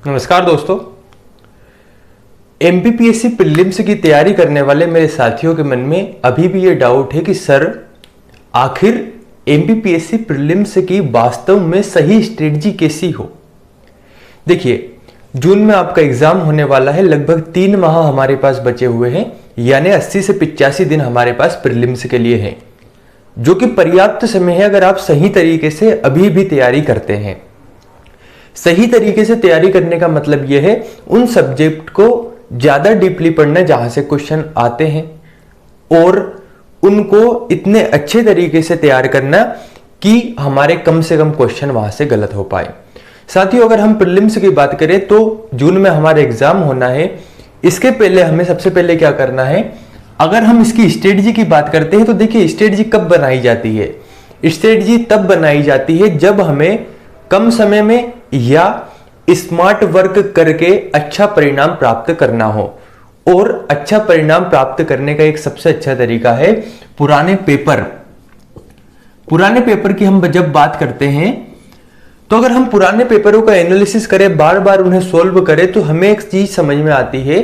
नमस्कार दोस्तों। MPPSC prelims की तैयारी करने वाले मेरे साथियों के मन में अभी भी ये डाउट है कि सर आखिर एमपीपीएससी प्रीलिम्स की वास्तव में सही स्ट्रेटजी कैसी हो। देखिए, जून में आपका एग्जाम होने वाला है। लगभग 3 माह हमारे पास बचे हुए हैं, यानी 80 से 85 दिन हमारे पास प्रीलिम्स के लिए हैं, जो कि पर्याप्त समय है अगर आप सही तरीके से अभी भी तैयारी करते हैं। सही तरीके से तैयारी करने का मतलब यह है उन सब्जेक्ट को ज्यादा डीपली पढ़ना जहां से क्वेश्चन आते हैं और उनको इतने अच्छे तरीके से तैयार करना कि हमारे कम से कम क्वेश्चन वहां से गलत हो पाए। साथियों, अगर हम प्रीलिम्स की बात करें तो जून में हमारा एग्जाम होना है। इसके पहले हमें सबसे पहले क्या करना है, अगर हम इसकी स्ट्रेटजी की बात करते हैं तो देखिए, स्ट्रेटजी कब बनाई जाती है। स्ट्रेटजी तब बनाई जाती है जब हमें कम समय में या स्मार्ट वर्क करके अच्छा परिणाम प्राप्त करना हो। और अच्छा परिणाम प्राप्त करने का एक सबसे अच्छा तरीका है पुराने पेपर की हम जब बात करते हैं तो अगर हम पुराने पेपरों का एनालिसिस करें, बार बार उन्हें सोल्व करें, तो हमें एक चीज समझ में आती है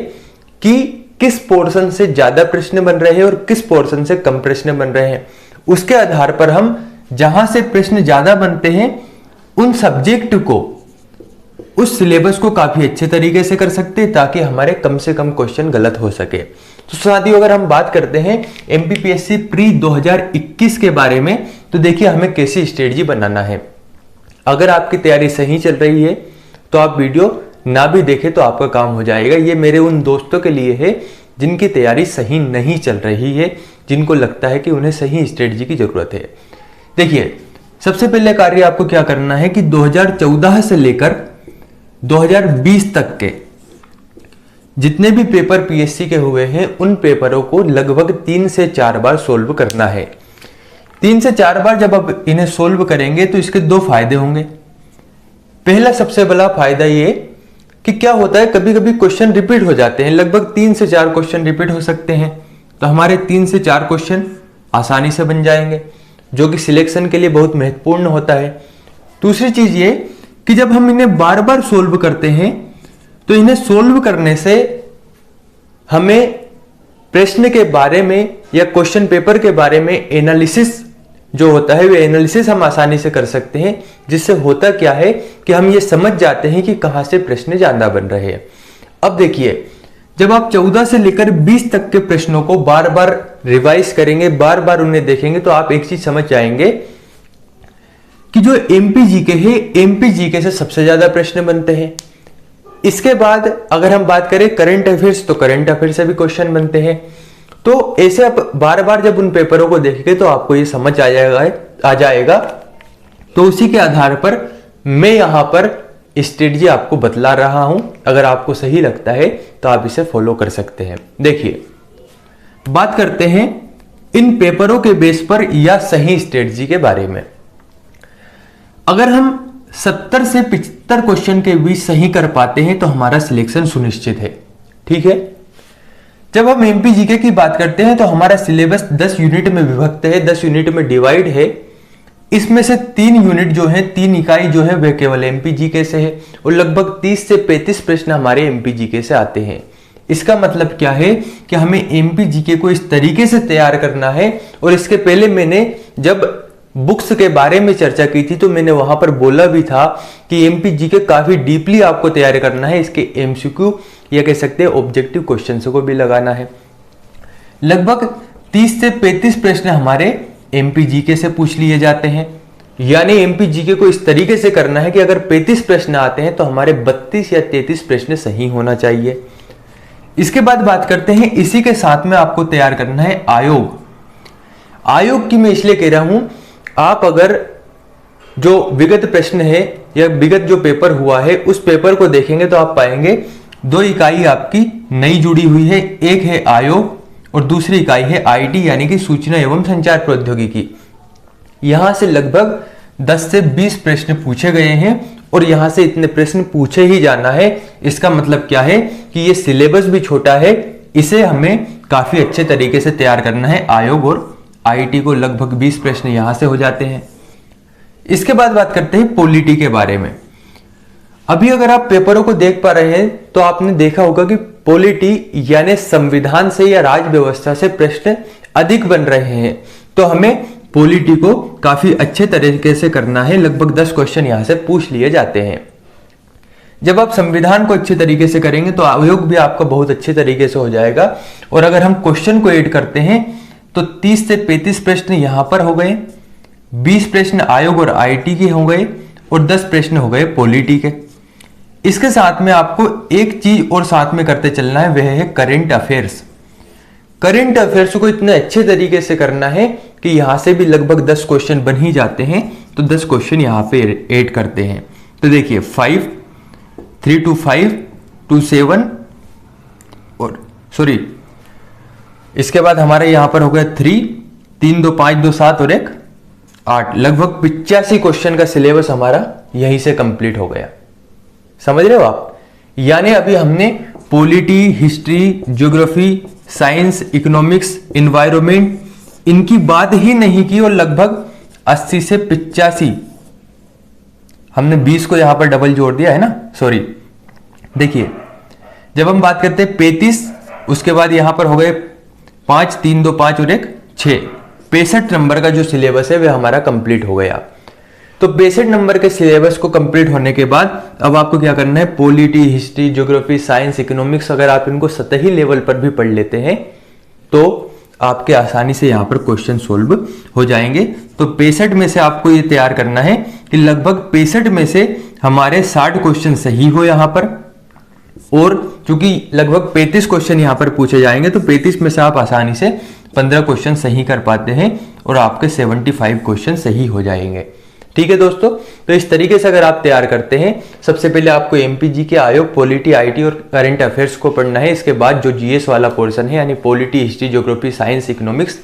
कि किस पोर्शन से ज्यादा प्रश्न बन रहे हैं और किस पोर्शन से कम प्रश्न बन रहे हैं। उसके आधार पर हम जहां से प्रश्न ज्यादा बनते हैं उन सब्जेक्ट को, उस सिलेबस को काफी अच्छे तरीके से कर सकते हैं ताकि हमारे कम से कम क्वेश्चन गलत हो सके। तो साथियों, अगर हम बात करते हैं एमपीपीएससी प्री 2021 के बारे में, तो देखिए हमें कैसी स्ट्रेटजी बनाना है। अगर आपकी तैयारी सही चल रही है तो आप वीडियो ना भी देखें तो आपका काम हो जाएगा। ये मेरे उन दोस्तों के लिए है जिनकी तैयारी सही नहीं चल रही है, जिनको लगता है कि उन्हें सही स्ट्रेटजी की जरूरत है। देखिए, सबसे पहले कार्य आपको क्या करना है कि 2014 से लेकर 2020 तक के जितने भी पेपर पीएससी के हुए हैं उन पेपरों को लगभग 3 से 4 बार सोल्व करना है। 3 से 4 बार जब आप इन्हें सोल्व करेंगे तो इसके 2 फायदे होंगे। पहला सबसे बड़ा फायदा ये कि क्या होता है, कभी कभी क्वेश्चन रिपीट हो जाते हैं। लगभग 3 से 4 क्वेश्चन रिपीट हो सकते हैं, तो हमारे 3 से 4 क्वेश्चन आसानी से बन जाएंगे, जो कि सिलेक्शन के लिए बहुत महत्वपूर्ण होता है। दूसरी चीज ये कि जब हम इन्हें बार बार सोल्व करते हैं तो इन्हें सोल्व करने से हमें प्रश्न के बारे में या क्वेश्चन पेपर के बारे में एनालिसिस जो होता है, वे एनालिसिस हम आसानी से कर सकते हैं। जिससे होता क्या है कि हम ये समझ जाते हैं कि कहां से प्रश्न ज्यादा बन रहे हैं। अब देखिए, जब आप 14 से लेकर 20 तक के प्रश्नों को बार बार रिवाइज करेंगे, बार बार उन्हें देखेंगे, तो आप एक चीज समझ जाएंगे कि जो एमपीजीके है, एमपीजीके से सबसे ज्यादा प्रश्न बनते हैं। इसके बाद अगर हम बात करें करंट अफेयर्स, तो करंट अफेयर्स से भी क्वेश्चन बनते हैं। तो ऐसे आप बार बार जब उन पेपरों को देखेंगे तो आपको ये समझ आ जाएगा। तो उसी के आधार पर मैं यहां पर स्ट्रेटजी आपको बतला रहा हूं। अगर आपको सही लगता है तो आप इसे फॉलो कर सकते हैं। देखिए, बात करते हैं इन पेपरों के बेस पर या सही स्ट्रेटजी के बारे में। अगर हम 70 से 75 क्वेश्चन के बीच सही कर पाते हैं तो हमारा सिलेक्शन सुनिश्चित है। ठीक है। जब हम एमपीजीके की बात करते हैं तो हमारा सिलेबस 10 यूनिट में विभक्त है, 10 यूनिट में डिवाइड है। इसमें से 3 यूनिट जो है, 3 इकाई जो है, वह केवल एमपीजीके से है और लगभग 30 से 35 प्रश्न हमारे एमपीजीके से आते हैं। इसका मतलब क्या है कि हमें एमपीजीके को इस तरीके से तैयार करना है। और इसके पहले मैंने जब बुक्स के बारे में चर्चा की थी तो मैंने वहां पर बोला भी था कि एमपीजीके काफी डीपली आपको तैयार करना है। इसके एमसीक्यू या कह सकते हैं ऑब्जेक्टिव क्वेश्चंस को भी लगाना है। लगभग 30 से 35 प्रश्न हमारे एमपीजीके से पूछ लिए जाते हैं। यानी एमपीजीके को इस तरीके से करना है कि अगर 35 प्रश्न आते हैं तो हमारे 32 या 33 प्रश्न सही होना चाहिए। इसके बाद बात करते हैं, इसी के साथ में आपको तैयार करना है आयोग की मैं इसलिए कह रहा हूं, आप अगर जो विगत प्रश्न है या विगत जो पेपर हुआ है उस पेपर को देखेंगे तो आप पाएंगे 2 इकाई आपकी नई जुड़ी हुई है। एक है आयोग और दूसरी इकाई है आईटी, यानी कि सूचना एवं संचार प्रौद्योगिकी। यहां से लगभग 10 से 20 प्रश्न पूछे गए हैं और यहां से इतने प्रश्न पूछे ही जाना है। इसका मतलब क्या है कि ये सिलेबस भी छोटा है, इसे हमें काफी अच्छे तरीके से तैयार करना है। आयोग और आईटी को लगभग 20 प्रश्न यहां से हो जाते हैं। इसके बाद बात करते हैं पॉलिटी के बारे में। अभी अगर आप पेपरों को देख पा रहे हैं तो आपने देखा होगा कि पॉलिटी यानी संविधान से या राज व्यवस्था से प्रश्न अधिक बन रहे हैं। तो हमें पॉलिटी को काफी अच्छे तरीके से करना है। लगभग 10 क्वेश्चन यहां से पूछ लिए जाते हैं। जब आप संविधान को अच्छे तरीके से करेंगे तो आयोग भी आपका बहुत अच्छे तरीके से हो जाएगा। और अगर हम क्वेश्चन को ऐड करते हैं तो 30 से 35 प्रश्न यहां पर हो गए, 20 प्रश्न आयोग और आईटी के हो गए और 10 प्रश्न हो गए पॉलिटी के। इसके साथ में आपको एक चीज और साथ में करते चलना है, वह है करंट अफेयर्स। करंट अफेयर्स को इतने अच्छे तरीके से करना है कि यहां से भी लगभग 10 क्वेश्चन बन ही जाते हैं। तो 10 क्वेश्चन यहां पे ऐड करते हैं। तो देखिए 5, 3 to 5 to 7 और सॉरी इसके बाद हमारे यहां पर हो गया 3, 3 2 5 2 7 और 1 8। लगभग 85 क्वेश्चन का सिलेबस हमारा यहीं से कंप्लीट हो गया। समझ रहे हो आप? यानी अभी हमने polity, history, geography, science, economics, environment इनकी बात ही नहीं की और लगभग 80 से 85 हमने 20 को यहां पर डबल जोड़ दिया है ना, सॉरी। देखिए जब हम बात करते हैं 35, उसके बाद यहां पर हो गए 5, 3 2 5 और 1 6, 65 नंबर का जो सिलेबस है वह हमारा कंप्लीट हो गया। तो 65 नंबर के सिलेबस को कंप्लीट होने के बाद अब आपको क्या करना है, polity, history, geography, science, economics अगर आप इनको सतही लेवल पर भी पढ़ लेते हैं तो आपके आसानी से यहां पर क्वेश्चन सोल्व हो जाएंगे। तो 65 में से आपको ये तैयार करना है कि लगभग 65 में से हमारे 60 क्वेश्चन सही हो यहां पर, और चूंकि लगभग 35 क्वेश्चन यहां पर पूछे जाएंगे तो 35 में से आप आसानी से 15 क्वेश्चन सही कर पाते हैं और आपके 75 क्वेश्चन सही हो जाएंगे। ठीक है दोस्तों, तो इस तरीके से अगर आप तैयार करते हैं, सबसे पहले आपको एमपीजी के आयोग, पॉलिटी, आईटी और करंट अफेयर्स को पढ़ना है। इसके बाद जो जीएस वाला पोर्शन है यानी polity, history, geography, science, economics,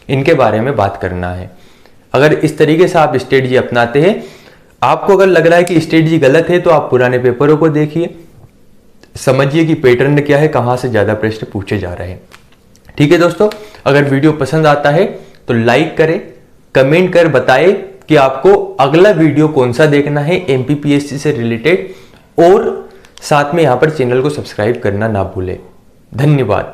इनके बारे में बात करना है। अगर इस तरीके से आप स्ट्रेटजी अपनाते हैं, आपको अगर लग रहा है कि स्ट्रेटजी गलत है तो आप पुराने पेपरों को देखिए, समझिए कि पैटर्न क्या है, कहां से ज्यादा प्रश्न पूछे जा रहे हैं। ठीक है दोस्तों, अगर वीडियो पसंद आता है तो लाइक करें, कमेंट कर बताएं कि आपको अगला वीडियो कौन सा देखना है एमपीपीएससी से रिलेटेड, और साथ में यहां पर चैनल को सब्सक्राइब करना ना भूलें। धन्यवाद।